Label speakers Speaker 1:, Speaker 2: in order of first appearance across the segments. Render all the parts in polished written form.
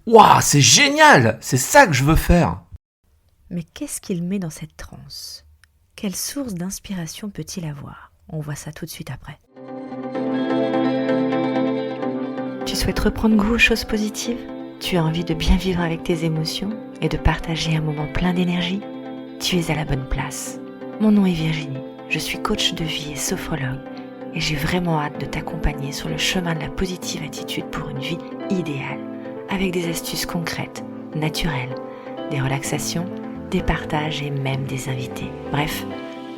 Speaker 1: Waouh, c'est génial! C'est ça que je veux faire!
Speaker 2: Mais qu'est-ce qu'il met dans cette transe? Quelle source d'inspiration peut-il avoir? On voit ça tout de suite après. Tu souhaites reprendre goût aux choses positives? Tu as envie de bien vivre avec tes émotions et de partager un moment plein d'énergie? Tu es à la bonne place. Mon nom est Virginie, je suis coach de vie et sophrologue et j'ai vraiment hâte de t'accompagner sur le chemin de la positive attitude pour une vie idéale, avec des astuces concrètes, naturelles, des relaxations, des partages et même des invités. Bref,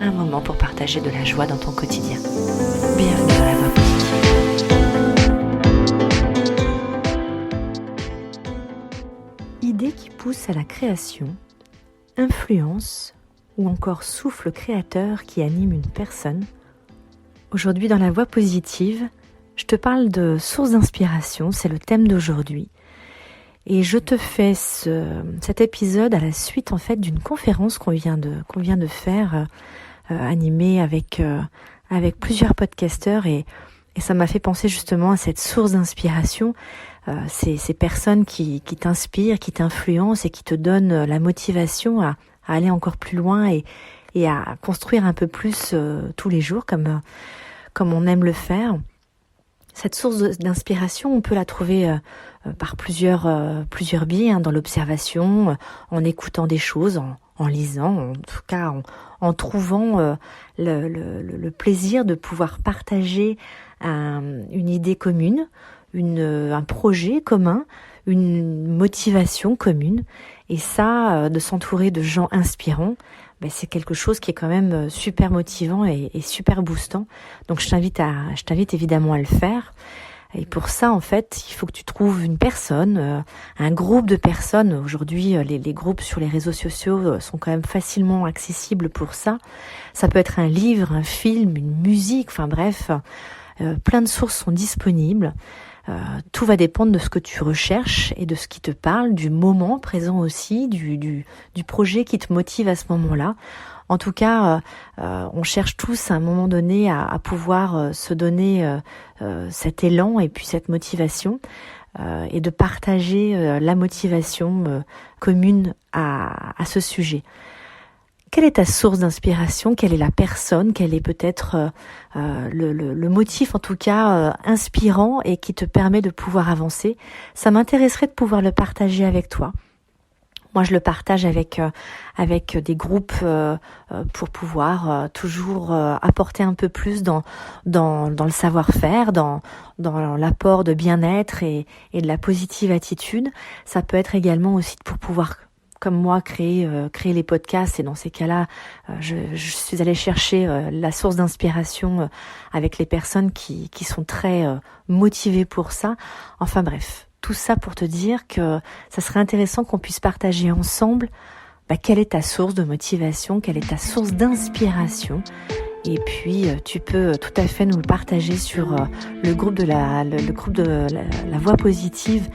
Speaker 2: un moment pour partager de la joie dans ton quotidien. Bienvenue dans la voie positive. Idée qui pousse à la création, influence ou encore souffle créateur qui anime une personne. Aujourd'hui dans la voie positive, je te parle de source d'inspiration, c'est le thème d'aujourd'hui. Et je te fais cet épisode à la suite en fait d'une conférence qu'on vient de faire, animée avec plusieurs podcasteurs et ça m'a fait penser justement à cette source d'inspiration, ces personnes qui t'inspirent, qui t'influencent et qui te donnent la motivation à aller encore plus loin et à construire un peu plus tous les jours comme on aime le faire. Cette source d'inspiration, on peut la trouver par plusieurs biais, dans l'observation, en écoutant des choses, en lisant, en tout cas en trouvant le plaisir de pouvoir partager une idée commune, un projet commun, une motivation commune. Et ça, de s'entourer de gens inspirants, c'est quelque chose qui est quand même super motivant et super boostant. Donc je t'invite évidemment à le faire. Et pour ça, en fait, il faut que tu trouves une personne, un groupe de personnes. Aujourd'hui, les groupes sur les réseaux sociaux sont quand même facilement accessibles pour ça. Ça peut être un livre, un film, une musique, enfin bref, plein de sources sont disponibles. Tout va dépendre de ce que tu recherches et de ce qui te parle, du moment présent aussi, du projet qui te motive à ce moment-là. En tout cas, on cherche tous à un moment donné à pouvoir se donner cet élan et puis cette motivation et de partager la motivation commune à ce sujet. Quelle est ta source d'inspiration? Quelle est la personne? Quel est peut-être le motif en tout cas inspirant et qui te permet de pouvoir avancer? Ça m'intéresserait de pouvoir le partager avec toi. Moi, je le partage avec des groupes pour pouvoir toujours apporter un peu plus dans le savoir-faire, dans l'apport de bien-être et de la positive attitude. Ça peut être également aussi pour pouvoir, comme moi, créer les podcasts. Et dans ces cas-là, je suis allée chercher la source d'inspiration avec les personnes qui sont très motivées pour ça. Enfin bref. Tout ça pour te dire que ça serait intéressant qu'on puisse partager ensemble quelle est ta source de motivation, quelle est ta source d'inspiration. Et puis tu peux tout à fait nous le partager sur le groupe de la voie positive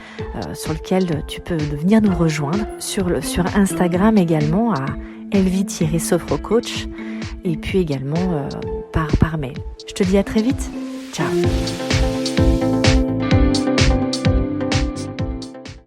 Speaker 2: sur lequel tu peux venir nous rejoindre. Sur Instagram également à Elvie-Sophrocoach et puis également par mail. Je te dis à très vite. Ciao.